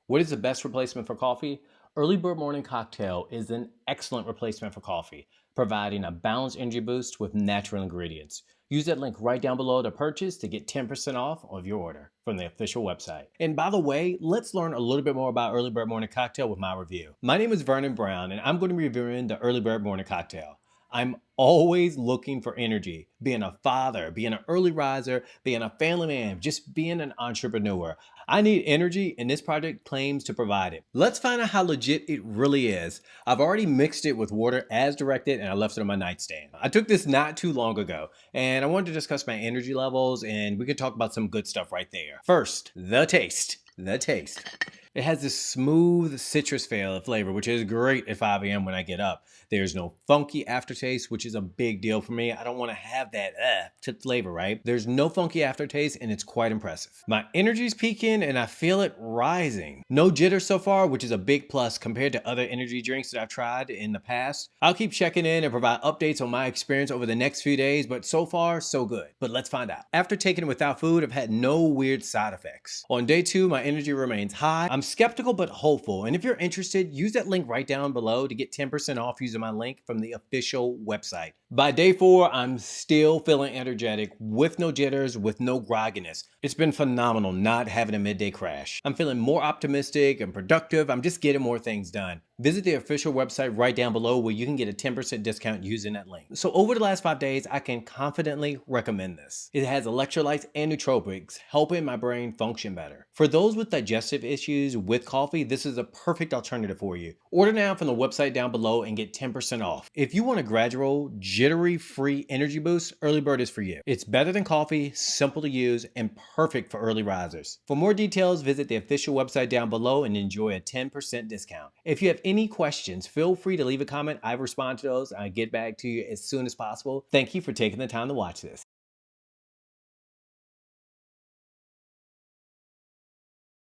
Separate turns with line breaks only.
What is the best replacement for coffee? Early Bird Morning Cocktail is an excellent replacement for coffee, providing a balanced energy boost with natural ingredients. Use that link right down below to purchase to get 10% off of your order from the official website. And by the way, let's learn a little bit more about Early Bird Morning Cocktail with my review. My name is Vernon Brown, and I'm going to be reviewing the Early Bird Morning Cocktail. I'm always looking for energy, being a father, being an early riser, being a family man, just being an entrepreneur. I need energy, and this project claims to provide it. Let's find out how legit it really is. I've already mixed it with water as directed, and I left it on my nightstand. I took this not too long ago, and I wanted to discuss my energy levels, and we could talk about some good stuff right there. First, the taste. The taste. It has this smooth citrus flavor, which is great at 5 a.m. when I get up. There's no funky aftertaste, which is a big deal for me. I don't want to have that flavor, right? There's no funky aftertaste, and it's quite impressive. My energy's peaking, and I feel it rising. No jitters so far, which is a big plus compared to other energy drinks that I've tried in the past. I'll keep checking in and provide updates on my experience over the next few days, but so far, so good. But let's find out. After taking it without food, I've had no weird side effects. On day 2, my energy remains high. I'm skeptical but hopeful, and if you're interested, use that link right down below to get 10% off using my link from the official website. By day 4, I'm still feeling energetic, with no jitters, with no grogginess. It's been phenomenal not having a midday crash. I'm feeling more optimistic and productive. I'm just getting more things done. Visit the official website right down below where you can get a 10% discount using that link. So over the last 5 days, I can confidently recommend this. It has electrolytes and nootropics, helping my brain function better. For those with digestive issues with coffee, this is a perfect alternative for you. Order now from the website down below and get 10% off. If you want a gradual, jittery-free energy boost, Early Bird is for you. It's better than coffee, simple to use, and perfect for early risers. For more details, visit the official website down below and enjoy a 10% discount. If you have any questions, feel free to leave a comment. I respond to those. I get back to you as soon as possible. Thank you for taking the time to watch this.